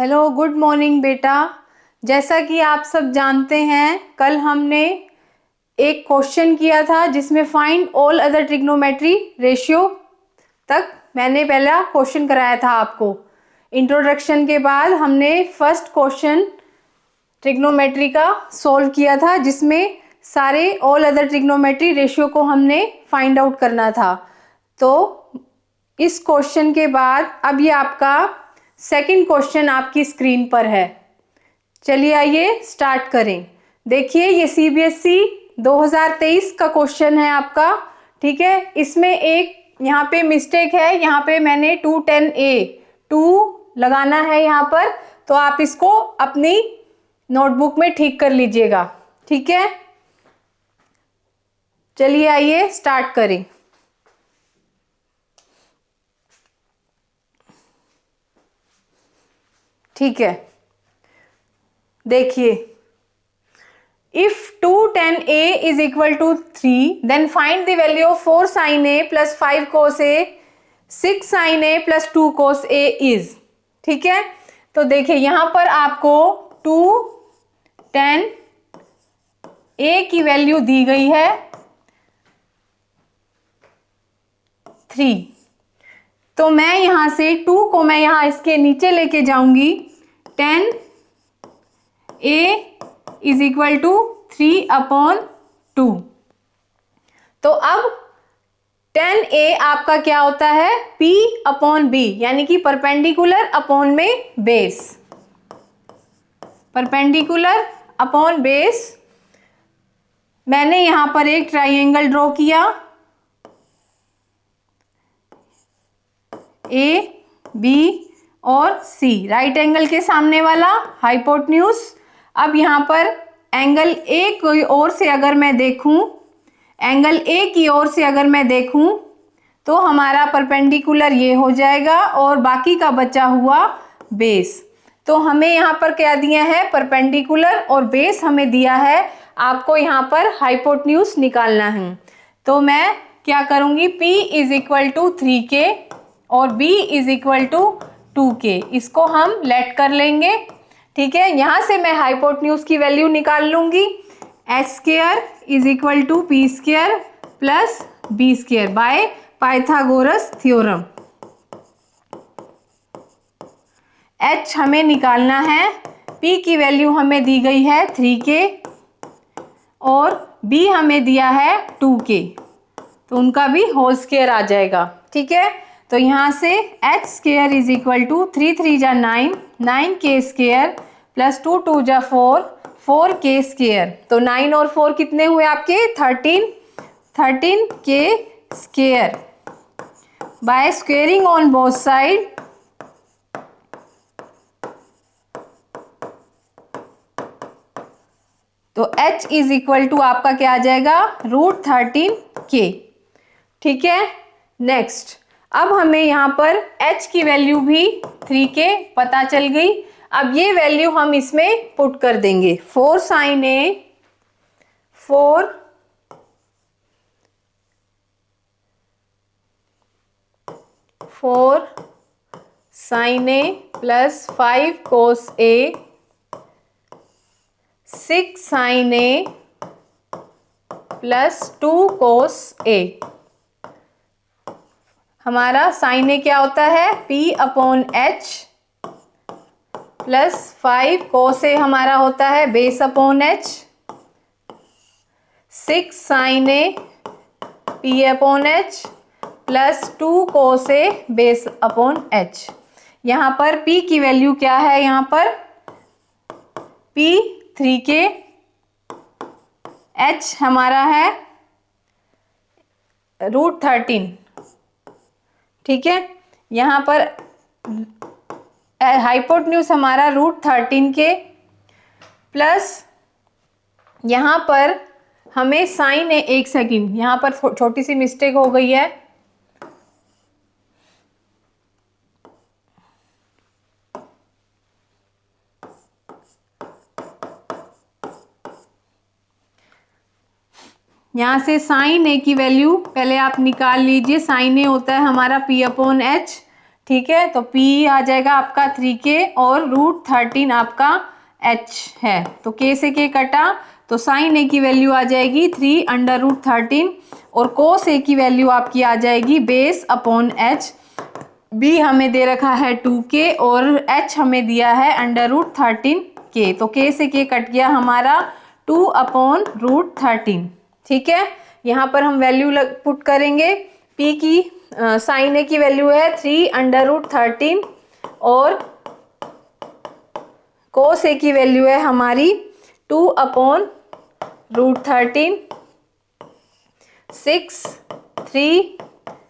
Hello, good morning बेटा। जैसा कि आप सब जानते हैं, कल हमने एक क्वेश्चन किया था जिसमें find all other trigonometry ratio तक मैंने पहला क्वेश्चन कराया था आपको। इंट्रोडक्शन के बाद हमने फर्स्ट क्वेश्चन ट्रिग्नोमेट्री का सॉल्व किया था जिसमें सारे ऑल अदर ट्रिग्नोमेट्री रेशियो को हमने फाइंड आउट करना था। तो इस क्वेश्चन के बाद अब ये आपका सेकंड क्वेश्चन आपकी स्क्रीन पर है। चलिए आइए स्टार्ट करें। देखिए ये सीबीएसई 2023 का क्वेश्चन है आपका, ठीक है। इसमें एक यहाँ पे मिस्टेक है, यहाँ पे मैंने 210A 2 लगाना है यहाँ पर, तो आप इसको अपनी नोटबुक में ठीक कर लीजिएगा, ठीक है। चलिए आइए स्टार्ट करें। ठीक है, देखिए if 210A is equal to 3 then find the value of 4 sin A plus 5 cos A 6 sin A plus 2 cos A is। ठीक है, तो देखिए यहां पर आपको 210A की वैल्यू दी गई है 3। तो मैं यहां से 2 को मैं यहां इसके नीचे लेके जाऊंगी। 10A is equal to 3/2। तो अब 10A आपका क्या होता है, P/B, यानी कि परपेंडिकुलर अपॉन में बेस। Perpendicular upon base. मैंने यहां पर एक ट्राइंगल ड्रॉ किया, A, B और C, राइट एंगल के सामने वाला हाइपोटेन्यूज। अब यहाँ पर एंगल A की ओर से अगर मैं देखूं, एंगल A की ओर से अगर मैं देखूं तो हमारा परपेंडिकुलर ये हो जाएगा और बाकी का बचा हुआ बेस। तो हमें यहाँ पर क्या दिया है, परपेंडिकुलर और बेस हमें दिया है। आपको यहाँ पर हाइपोटेन्यूज निकालना है। तो मैं क्या करूँगी, P is equal to 3K और B is equal to 2K, इसको हम लेट कर लेंगे। ठीक है, यहां से मैं हाइपोटेन्यूज की वैल्यू निकाल लूंगी। h² is equal to P² plus B² by Pythagoras theorem. h हमें निकालना है, P की वैल्यू हमें दी गई है 3K और B हमें दिया है 2K, तो उनका भी होल स्क्वायर आ जाएगा। ठीक है, तो यहाँ से h² इज इक्वल टू 3 3 जा 9, 9K² प्लस 2 2 जा 4, 4K²। तो 9 और 4 कितने हुए आपके, 13K² by squaring on both side. तो h इज इक्वल टू आपका क्या आ जाएगा, √13K। ठीक है, नेक्स्ट अब हमें यहाँ पर h की वैल्यू भी 3K पता चल गई। अब ये वैल्यू हम इसमें पुट कर देंगे। 4 sin A 4 sin A plus 5 cos A 6 sin A plus 2 cos A। हमारा साइन ए क्या होता है, P/H प्लस 5 cos ए हमारा होता है base upon H, 6 sin A P/H plus 2 cos A base upon H। यहाँ पर P की वैल्यू क्या है, यहाँ पर P 3K, H हमारा है √13। ठीक है, यहाँ पर हाइपोटेन्यूज हमारा √13K प्लस यहाँ पर हमें साइन है, एक सेकंड यहाँ पर छोटी सी मिस्टेक हो गई है। यहाँ से साइन ए की वैल्यू पहले आप निकाल लीजिए। साइन ए होता है हमारा P/H, ठीक है, तो P आ जाएगा आपका 3K और √13 आपका H है, तो K से K कटा, तो साइन A की वैल्यू आ जाएगी 3√13 और कोस A की वैल्यू आपकी आ जाएगी बेस अपॉन H। B हमें दे रखा है 2K और H हमें दिया है √13K, तो K से K कट गया हमारा 2/√13। ठीक है, यहाँ पर हम वैल्यू पुट करेंगे। P की साइन A की वैल्यू है 3/√13 और कोस A की वैल्यू है हमारी 2/√13। 6 3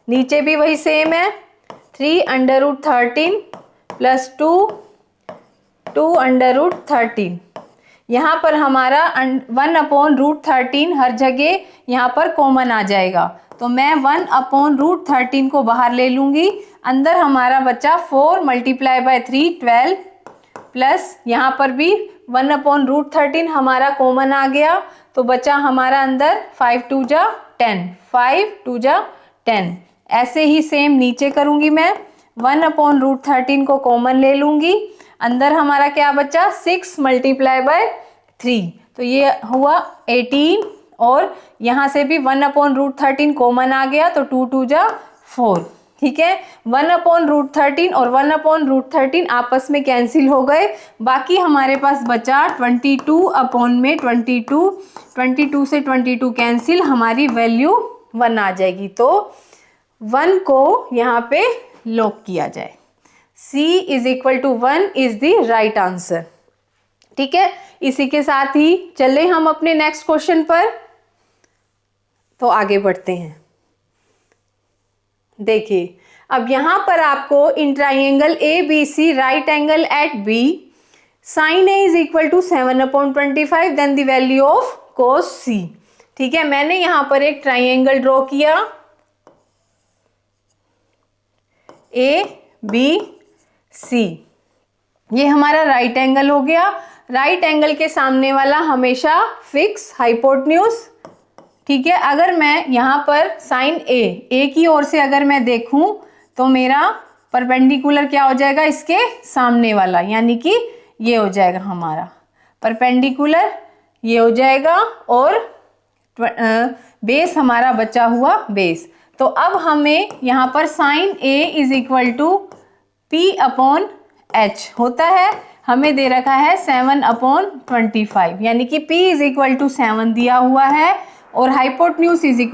नीचे भी वही सेम है, 3/√13 प्लस 2/√13। यहाँ पर हमारा 1/√13 हर जगह यहाँ पर कॉमन आ जाएगा, तो मैं 1/√13 को बाहर ले लूँगी। अंदर हमारा बचा 4 × 3 12 प्लस यहाँ पर भी 1/√13 हमारा कॉमन आ गया, तो बचा हमारा अंदर 5 2 जा 10, 5 2 जा 10। ऐसे ही सेम नीचे करूँगी मैं, 1/√13 को कॉमन ले लूँगी। अंदर हमारा क्या बचा 6 × 3, तो ये हुआ 18 और यहाँ से भी 1/√13 कॉमन आ गया, तो 2 2 जा 4। ठीक है, 1/√13 और 1/√13 आपस में कैंसिल हो गए। बाकी हमारे पास बचा 22/22, 22 से 22 कैंसिल, हमारी वैल्यू 1 आ जाएगी, तो 1 को यहाँ पे लॉक किया जाए। C = 1 is the right answer. ठीक है, इसी के साथ ही चले हम अपने नेक्स्ट क्वेश्चन पर, तो आगे बढ़ते हैं। देखिए, अब यहाँ पर आपको in triangle ABC right angle at B sine A = 7/25 then the value of cos C। ठीक है, मैंने यहाँ पर एक ट्राइंगल ड्रॉ किया ABC, ये हमारा राइट एंगल हो गया। राइट एंगल के सामने वाला हमेशा फिक्स हाइपोटेन्यूज। ठीक है, अगर मैं यहाँ पर साइन A की ओर से अगर मैं देखूं तो मेरा परपेंडिकुलर क्या हो जाएगा, इसके सामने वाला, यानी कि ये हो जाएगा हमारा परपेंडिकुलर, ये हो जाएगा, और बेस हमारा बचा हुआ बेस। तो अब हमें यहाँ पर साइन A = P/H होता है, हमें दे रखा है 7/25, यानी कि P = 7 दिया हुआ है और हाइपोटेन्यूज =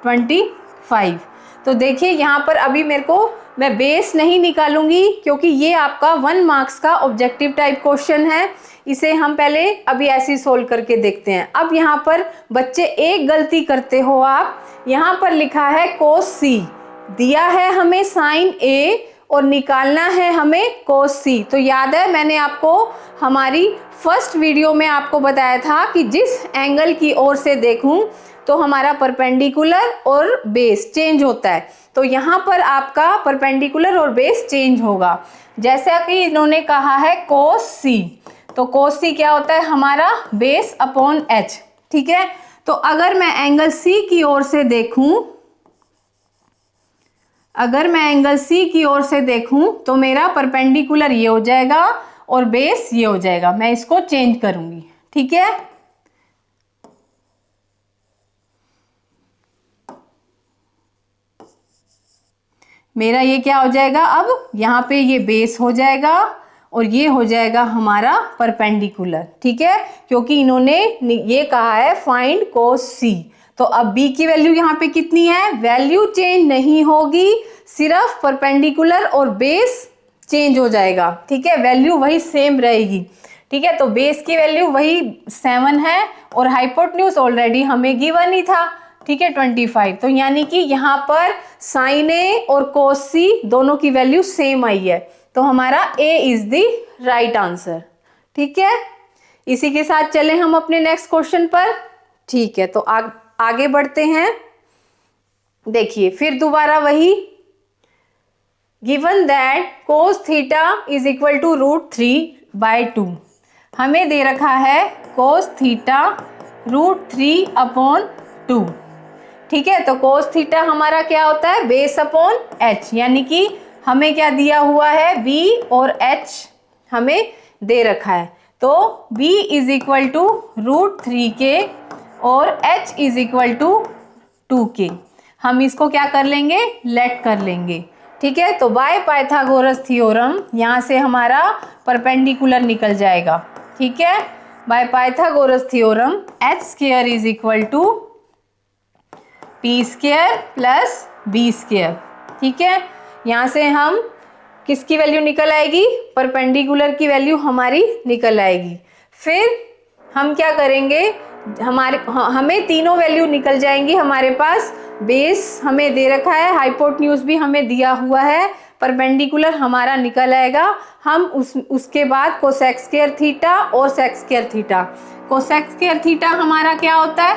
25। तो देखिए यहाँ पर अभी मेरे को, मैं बेस नहीं निकालूंगी क्योंकि ये आपका 1 मार्क्स का ऑब्जेक्टिव टाइप क्वेश्चन है। इसे हम पहले अभी ऐसे ही सोल्व करके देखते हैं। अब यहाँ पर बच्चे एक गलती करते हो आप, यहाँ पर लिखा है cos C, दिया है हमें साइन A और निकालना है हमें cos C। तो याद है मैंने आपको हमारी फर्स्ट वीडियो में आपको बताया था कि जिस एंगल की ओर से देखूं तो हमारा परपेंडिकुलर और बेस चेंज होता है। तो यहाँ पर आपका परपेंडिकुलर और बेस चेंज होगा। जैसा कि इन्होंने कहा है cos C, तो cos C क्या होता है हमारा बेस अपॉन H। ठीक है, तो अगर मैं एंगल C की ओर से देखूं, अगर मैं एंगल C की ओर से देखूं तो मेरा परपेंडिकुलर ये हो जाएगा और बेस ये हो जाएगा। मैं इसको चेंज करूंगी। ठीक है, मेरा ये क्या हो जाएगा, अब यहाँ पे ये बेस हो जाएगा और ये हो जाएगा हमारा परपेंडिकुलर। ठीक है, क्योंकि इन्होंने ये कहा है फाइंड cos C। तो अब B की वैल्यू यहाँ पे कितनी है, वैल्यू चेंज नहीं होगी, सिर्फ परपेंडिकुलर और बेस चेंज हो जाएगा। ठीक है, वैल्यू वही सेम रहेगी। ठीक है, तो बेस की वैल्यू वही 7 है और हाइपोटेन्यूज ऑलरेडी हमें गिवन ही था। ठीक है, 25। तो यानी कि यहाँ पर साइन A और cos C दोनों की वैल्यू सेम आई है, तो हमारा A is the right answer. ठीक है, इसी के साथ चले हम अपने नेक्स्ट क्वेश्चन पर। ठीक है, तो आगे बढ़ते हैं। देखिए फिर दोबारा वही, गिवन दैट cos θ = √3/2, हमें दे रखा है cos θ √3/2। ठीक है, तो cos θ हमारा क्या होता है बेस अपॉन H, यानी कि हमें क्या दिया हुआ है, b और h हमें दे रखा है। तो b is equal to √3k और h is equal to 2k। हम इसको क्या कर लेंगे, लेट कर लेंगे। ठीक है, तो बाय पाइथागोरस थ्योरम यहाँ से हमारा परपेंडिकुलर निकल जाएगा। ठीक है, by Pythagoras theorem h² is equal to p² plus b²। ठीक है, यहाँ से हम किसकी वैल्यू निकल आएगी, परपेंडिकुलर की वैल्यू हमारी निकल आएगी। फिर हम क्या करेंगे, हमें तीनों वैल्यू निकल जाएंगी हमारे पास। बेस हमें दे रखा है, हाइपोटेन्यूज भी हमें दिया हुआ है, परपेंडिकुलर हमारा निकल आएगा। हम उसके बाद कोसेक स्क्वायर थीटा और sec square theta. Cosec square theta हमारा क्या होता है,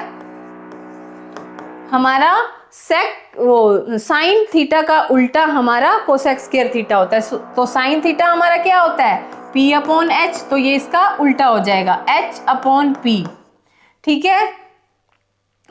हमारा साइन थीटा का उल्टा हमारा कोसेक स्क्वायर थीटा होता है। तो साइन थीटा हमारा क्या होता है, p/h, तो ये इसका उल्टा हो जाएगा h/p। ठीक है,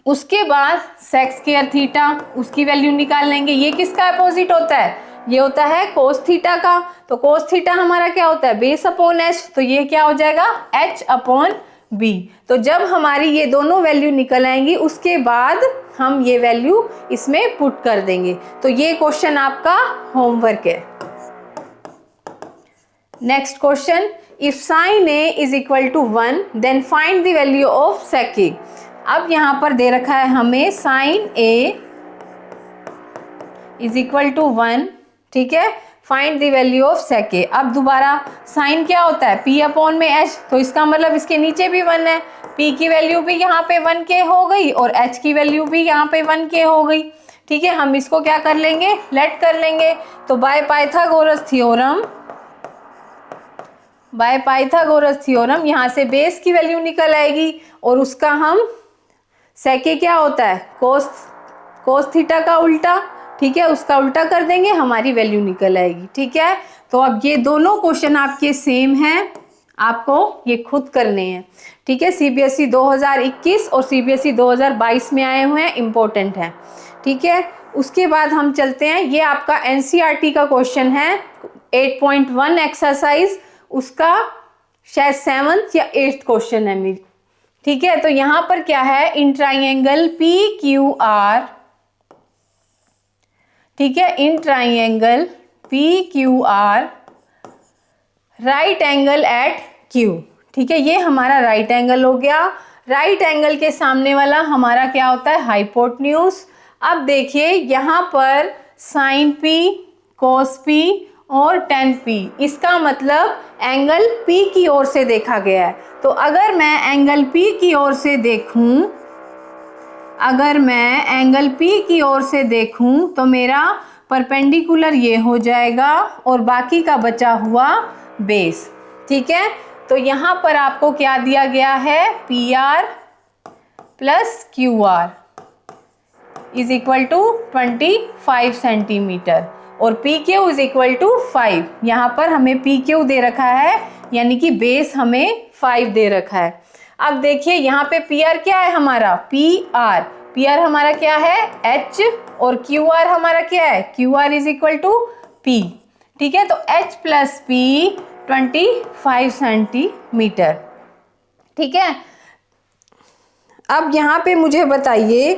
उसके बाद सेक स्क्वायर थीटा, उसकी वैल्यू निकाल लेंगे। ये किसका अपोजिट होता है, ये होता है कोस थीटा का। तो कोस थीटा हमारा क्या होता है, बेस/h, तो ये क्या हो जाएगा h/b। तो जब हमारी ये दोनों वैल्यू निकल आएंगी, उसके बाद हम ये वैल्यू इसमें पुट कर देंगे। तो ये क्वेश्चन आपका होमवर्क है। Next question, if sine a is equal to 1 then find the value of sec a। अब यहाँ पर दे रखा है हमें sine a is equal to 1। ठीक है, find the value of sec a। अब दोबारा साइन क्या होता है, p/h, तो इसका मतलब इसके नीचे भी 1 है। p की वैल्यू भी यहाँ पे 1k हो गई और h की वैल्यू भी यहाँ पे 1k हो गई। ठीक है, हम इसको क्या कर लेंगे, लेट कर लेंगे। तो बाय पाइथागोरस थ्योरम यहाँ से बेस की वैल्यू निकल आएगी और उसका हम सेक a क्या होता है, कोस थीटा का उल्टा। ठीक है, उसका उल्टा कर देंगे, हमारी वैल्यू निकल आएगी। ठीक है, तो अब ये दोनों क्वेश्चन आपके सेम हैं, आपको ये खुद करने हैं। ठीक है, सीबीएसई 2021 और सीबीएसई 2022 में आए हुए हैं, इंपॉर्टेंट है। ठीक है, उसके बाद हम चलते हैं, ये आपका एनसीईआरटी का क्वेश्चन है 8.1 एक्सरसाइज, उसका शायद 7th या 8th क्वेश्चन है मेरी। ठीक है, तो यहाँ पर क्या है, इन ट्राइंगल PQR, ठीक है, in triangle PQR right angle at Q। ठीक है, ये हमारा राइट एंगल हो गया। राइट एंगल के सामने वाला हमारा क्या होता है, हाइपोटेन्यूज। अब देखिए यहाँ पर साइन P, कोस P और टेन P, इसका मतलब एंगल P की ओर से देखा गया है। तो अगर मैं एंगल P की ओर से देखूं, तो मेरा परपेंडिकुलर ये हो जाएगा और बाकी का बचा हुआ बेस। ठीक है, तो यहाँ पर आपको क्या दिया गया है, PR plus QR is equal to 25 centimetre और PQ इज इक्वल टू 5। यहाँ पर हमें PQ दे रखा है, यानी कि बेस हमें 5 दे रखा है। अब देखिए यहाँ पे PR क्या है हमारा, PR हमारा क्या है, H, और QR हमारा क्या है, QR is equal to P। ठीक है, तो H प्लस P 25 सेंटीमीटर। ठीक है, अब यहाँ पे मुझे बताइए,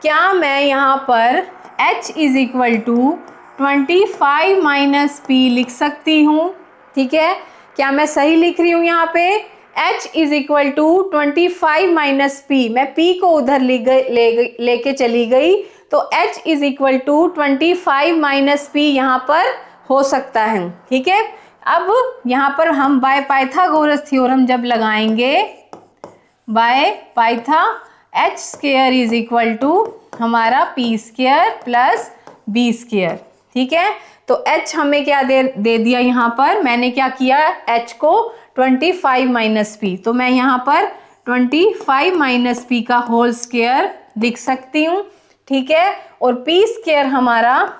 क्या मैं यहाँ पर H is equal to 25 minus P लिख सकती हूँ। ठीक है, क्या मैं सही लिख रही हूँ, यहाँ पे H is equal to 25 minus P, मैं P को उधर लेके चली गई, तो H is equal to 25 minus P यहाँ पर हो सकता है। ठीक है, अब यहाँ पर हम बाय पाइथागोरस थ्योरम जब लगाएंगे, बाय पाइथा h² इज इक्वल टू हमारा p² प्लस b²। ठीक है, तो h हमें क्या दे दिया, यहाँ पर मैंने क्या किया, h को 25 माइनस P, तो मैं यहाँ पर 25 माइनस P का होल स्क्वायर लिख सकती हूँ। ठीक है, और p² हमारा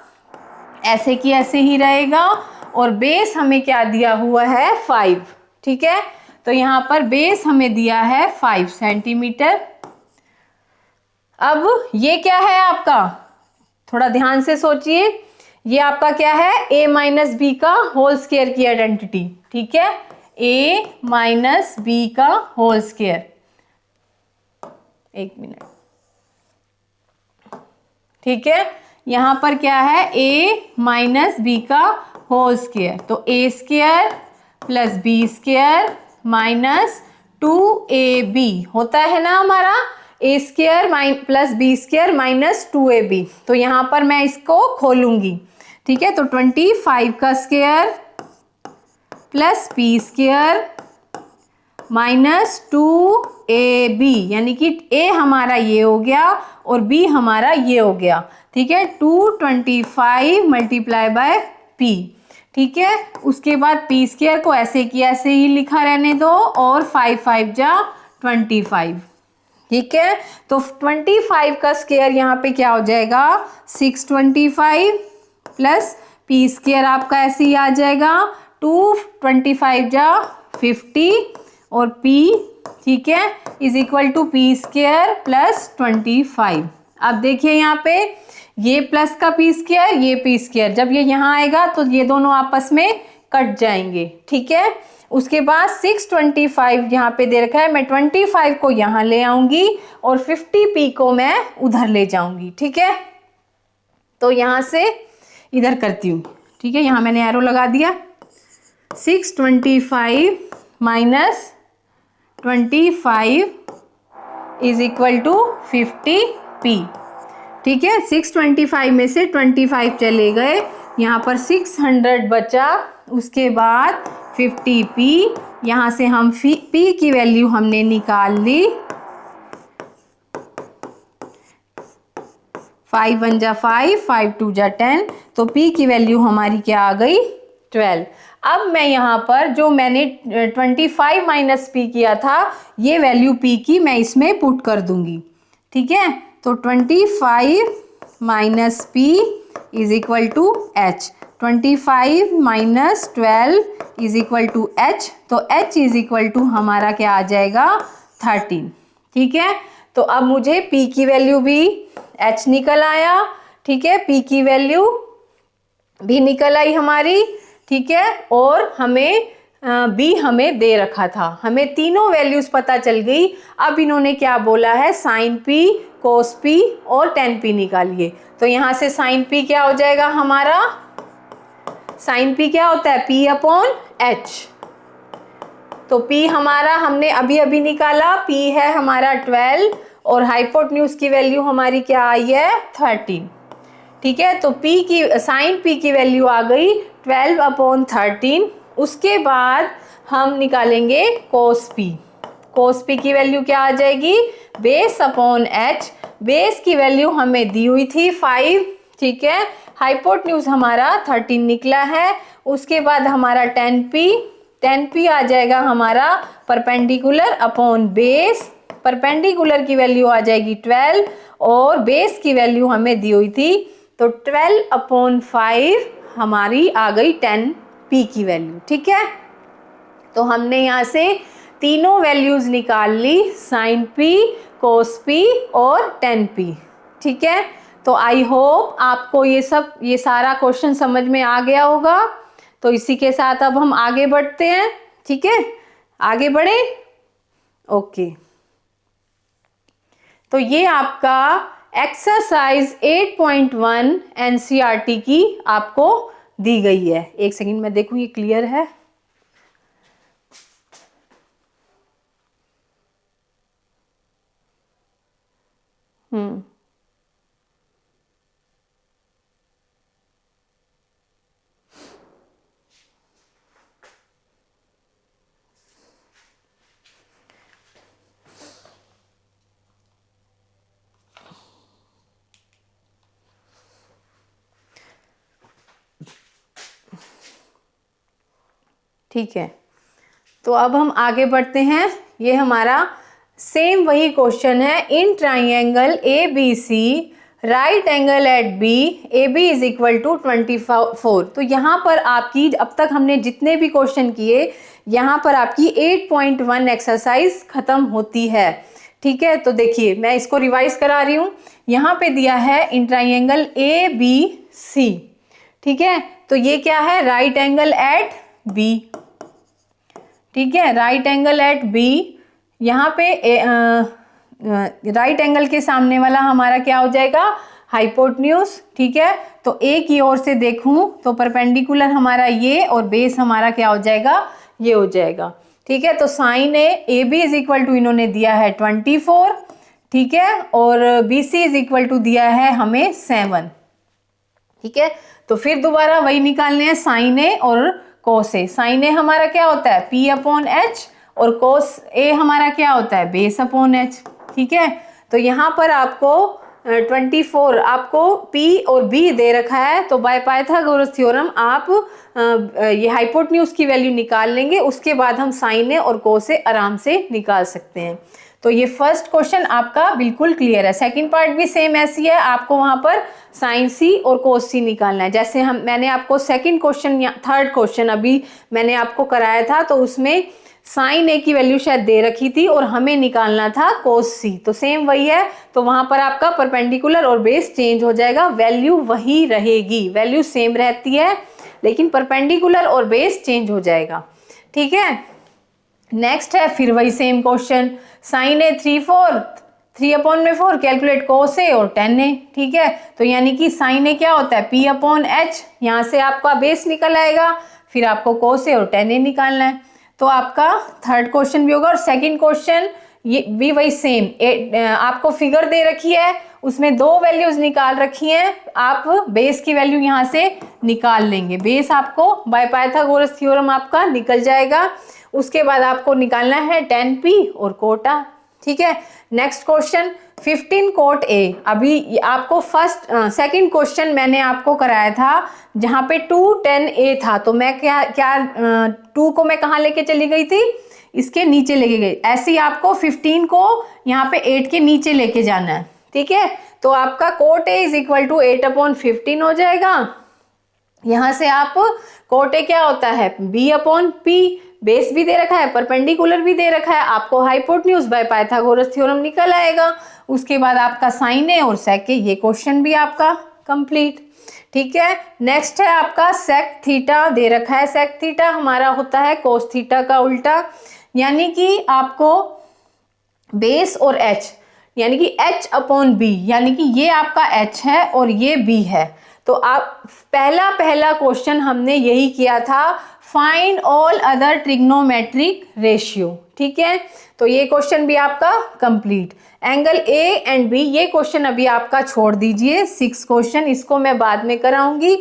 ऐसे की ऐसे ही रहेगा और बेस हमें क्या दिया हुआ है, 5। ठीक है, तो यहाँ पर बेस हमें दिया है 5 सेंटीमीटर। अब ये क्या है आपका, थोड़ा ध्यान से सोचिए, ये आपका क्या है, a माइनस बी का होल स्क्वायर की आइडेंटिटी, ठीक है, a माइनस बी का होल स्क्वायर। एक मिनट, ठीक है, यहां पर क्या है, a माइनस बी का होल स्क्वायर, तो a square plus B square minus 2ab होता है ना हमारा, a square plus B square minus 2ab। तो यहां पर मैं इसको खोलूंगी, ठीक है, तो 25 का square plus B square minus 2ab, यानी कि a हमारा ये हो गया और b हमारा ये हो गया, ठीक है, 225 मल्टीप्लाई बाय p, ठीक है। उसके बाद p स्क्वायर को ऐसे की ऐसे ही लिखा रहने दो और 5 5 जा 25, ठीक है। तो 25 का स्क्वायर यहाँ पे क्या हो जाएगा, 625 प्लस p स्क्वायर आपका ऐसे ही आ जाएगा, 225 जा 50 और p, ठीक है, is equal to P square plus 25। अब देखिए यहाँ पे ये प्लस का पी स्क्वायर, ये पी स्क्वायर, जब ये यहाँ आएगा तो ये दोनों आपस में कट जाएंगे, ठीक है। उसके बाद 625 यहाँ पे दे रखा है, मैं 25 को यहाँ ले आऊंगी और 50p को मैं उधर ले जाऊंगी, ठीक है। तो यहाँ से इधर करती हूँ, ठीक है, यहाँ मैंने एरो लगा दिया, 625 minus 25 is equal to 50p, ठीक है। 625 में से 25 चले गए, यहाँ पर 600 बचा, उसके बाद 50p, यहाँ से हम p की वैल्यू हमने निकाल ली, 5 1 जा 5, 5 2 जा 10, तो p की वैल्यू हमारी क्या आ गई, 12। अब मैं यहाँ पर जो मैंने 25 माइनस p किया था, ये वैल्यू p की मैं इसमें पुट कर दूंगी, ठीक है। तो 25 minus p is equal to h, 25 minus 12 is equal to h, तो h इज इक्वल टू हमारा क्या आ जाएगा, 13, ठीक है। तो अब मुझे p की वैल्यू भी, h निकल आया, ठीक है, p की वैल्यू भी निकल आई हमारी, ठीक है, और हमें b हमें दे रखा था, हमें तीनों वैल्यूज पता चल गई। अब इन्होंने क्या बोला है, साइन p, कोस p और टेन p निकालिए। तो यहाँ से साइन p क्या हो जाएगा हमारा, साइन p क्या होता है, p अपॉन h, तो p हमारा हमने अभी अभी निकाला, p है हमारा 12 और हाइपोटेन्यूज की वैल्यू हमारी क्या आई है, 13, ठीक है। तो p की, साइन p की वैल्यू आ गई 12 अपॉन 13। उसके बाद हम निकालेंगे कोस p, कोस p की वैल्यू क्या आ जाएगी, बेस अपॉन h, बेस की वैल्यू हमें दी हुई थी 5, ठीक है, हाइपोटेन्यूज हमारा 13 निकला है। उसके बाद हमारा 10p आ जाएगा हमारा परपेंडिकुलर अपॉन बेस, परपेंडिकुलर की वैल्यू आ जाएगी 12 और बेस की वैल्यू हमें दी हुई थी, तो 12 अपॉन 5 हमारी आ गई 10p की वैल्यू, ठीक है। तो हमने यहाँ से तीनों वैल्यूज निकाल ली, साइन p, कोस p और 10p, ठीक है। तो आई होप आपको ये सारा क्वेश्चन समझ में आ गया होगा। तो इसी के साथ अब हम आगे बढ़ते हैं, ठीक है, आगे बढ़े, ओके। तो ये आपका एक्सरसाइज 8.1 एनसीईआरटी की आपको दी गई है। एक सेकंड में देखूं ये क्लियर है, ठीक है। तो अब हम आगे बढ़ते हैं, ये हमारा सेम वही क्वेश्चन है, in triangle A B C right angle at B A B is equal to 24। तो यहाँ पर आपकी, अब तक हमने जितने भी क्वेश्चन किए, यहाँ पर आपकी 8.1 एक्सरसाइज खत्म होती है, ठीक है। तो देखिए मैं इसको रिवाइज करा रही हूँ, यहाँ पे दिया है इन ट्राइंगल ए बी सी, ठीक है, तो ये क्या है, राइट एंगल एट बी। ठीक है, राइट एंगल एट बी, यहाँ पे राइट एंगल के सामने वाला हमारा क्या हो जाएगा, हाइपोटेन्यूज। ठीक है, तो ए की ओर से देखूं तो परपेंडिकुलर हमारा ये और बेस हमारा क्या हो जाएगा, ये हो जाएगा। ठीक है, तो sine A B is equal to इन्होंने दिया है 24। ठीक है, और B C is equal to दिया है हमें 7। ठीक है, तो फिर दोबारा वही निकालने हैं, साइन ए और कोस ए। साइन ए हमारा क्या होता है, पी अपॉन एच, और कोस ए हमारा क्या होता है, बेस अपॉन एच। ठीक है, तो यहाँ पर आपको 24 आपको P और B दे रखा है, तो बाय पाइथागोरस थ्योरम आप ये हाइपोटेन्यूज की वैल्यू निकाल लेंगे, उसके बाद हम साइन ए और कोस ए आराम से निकाल सकते हैं। तो ये फर्स्ट क्वेश्चन आपका बिल्कुल क्लियर है। सेकंड पार्ट भी सेम ऐसी है, आपको वहां पर साइन सी और कोस सी निकालना है। जैसे मैंने आपको सेकंड क्वेश्चन या थर्ड क्वेश्चन अभी मैंने आपको कराया था, तो उसमें साइन ए की वैल्यू शायद दे रखी थी और हमें निकालना था कोस सी, तो सेम वही है। तो वहां पर आपका परपेंडिकुलर और बेस चेंज हो जाएगा, वैल्यू वही रहेगी, वैल्यू सेम रहती है लेकिन परपेंडिकुलर और बेस चेंज हो जाएगा। ठीक है, नेक्स्ट है फिर वही सेम क्वेश्चन, साइन ए 3/4, 3/4 कैलकुलेट कोस ए और 10a। ठीक है, तो यानी कि साइन ए क्या होता है, P अपॉन एच, यहाँ से आपका बेस निकल आएगा, फिर आपको कोस ए और 10a निकालना है। तो आपका थर्ड क्वेश्चन भी होगा। और सेकंड क्वेश्चन ये भी वही सेम, आपको फिगर दे रखी है, उसमें 2 वैल्यूज निकाल रखी हैं, आप बेस की वैल्यू यहाँ से निकाल लेंगे। बेस आपको बाय पाइथागोरस थ्योरम आपका निकल जाएगा। उसके बाद आपको निकालना है 10p और कोटा। ठीक है, नेक्स्ट क्वेश्चन 15 कोट ए। अभी आपको सेकंड क्वेश्चन मैंने आपको कराया था जहां पे 2 10a था, तो मैं क्या 2 को मैं कहाँ लेके चली गई थी, इसके नीचे लेके गई। ऐसे ही आपको 15 को यहाँ पे 8 के नीचे लेके जाना है। ठीक है, तो आपका cot A is equal to 8/15 हो जाएगा। यहाँ से आप कोट ए क्या होता है, b अपॉन पी, बेस भी दे रखा है, परपेंडिकुलर भी दे रखा है, आपको हाइपोटेन्यूज बाय पाइथागोरस थ्योरम निकल आएगा। उसके बाद आपका साइन ए और सेक ए, ये क्वेश्चन भी आपका कंप्लीट। ठीक है, नेक्स्ट है आपका सेक थीटा दे रखा है। सेक थीटा हमारा होता है कोस थीटा का उल्टा, यानी कि आपको बेस और एच, यानी कि h अपॉन बी, यानी कि ये आपका h है और ये b है। तो आप पहला क्वेश्चन हमने यही किया था, find all other trigonometric ratio. ठीक है, तो ये क्वेश्चन भी आपका complete. Angle A and B, ये क्वेश्चन अभी आपका छोड़ दीजिए, 6 क्वेश्चन इसको मैं बाद में कराऊंगी।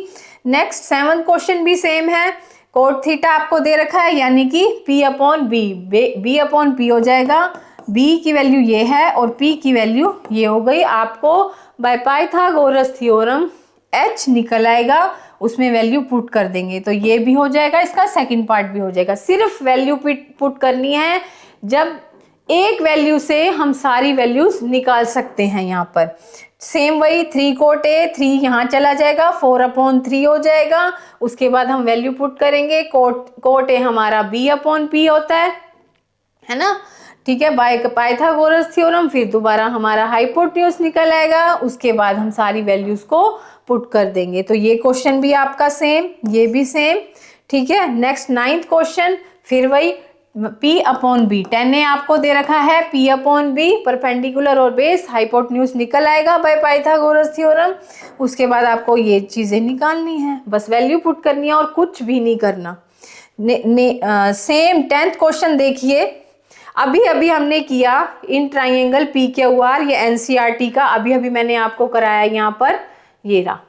नेक्स्ट 7 क्वेश्चन भी सेम है, कोट थीटा आपको दे रखा है, यानी कि p upon B, b upon P हो जाएगा। b की वैल्यू ये है और p की वैल्यू ये हो गई। आपको बाय पाइथागोरस थ्योरम h निकल आएगा, उसमें वैल्यू पुट कर देंगे, तो ये भी हो जाएगा, इसका सेकंड पार्ट भी हो जाएगा। सिर्फ वैल्यू पुट करनी है, जब एक वैल्यू से हम सारी वैल्यूज निकाल सकते हैं। यहाँ पर सेम वही 3 कोट ए, 3 यहाँ चला जाएगा, 4/3 हो जाएगा। उसके बाद हम वैल्यू पुट करेंगे, कोट ए हमारा b अपॉन पी होता है ना। ठीक है, बाय पाइथागोरस थ्योरम, फिर दोबारा हमारा हाइपोटेन्यूज निकल आएगा, उसके बाद हम सारी वैल्यूज को पुट कर देंगे। तो ये क्वेश्चन भी आपका सेम, ये भी सेम। ठीक है, नेक्स्ट 9th क्वेश्चन, फिर वही P अपॉन बी, 10a आपको दे रखा है, P अपॉन बी, परपेंडिकुलर और बेस, हाइपोटेन्यूज निकल आएगा बाय पाइथागोरस थ्योरम। उसके बाद आपको ये चीजें निकालनी है, बस वैल्यू पुट करनी है और कुछ भी नहीं करना। सेम 10th क्वेश्चन देखिए, अभी हमने किया इन ट्राइंगल PQR, ये NCERT का अभी मैंने आपको कराया यहाँ पर, ये रहा।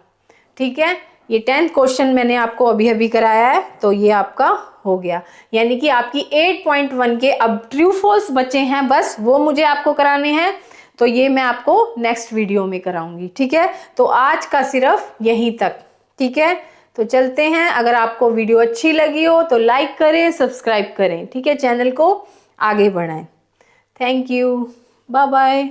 ठीक है, ये 10th क्वेश्चन मैंने आपको अभी कराया है, तो ये आपका हो गया। यानी कि आपकी 8.1 के अब ट्रू फॉल्स बचे हैं, बस वो मुझे आपको कराने हैं, तो ये मैं आपको नेक्स्ट वीडियो में कराऊंगी। ठीक है, तो आज का सिर्फ यहीं तक। ठीक है, तो चलते हैं। अगर आपको वीडियो अच्छी लगी हो तो लाइक करें, सब्सक्राइब करें। ठीक है, चैनल को आगे बढ़ाएं। Thank you, bye bye.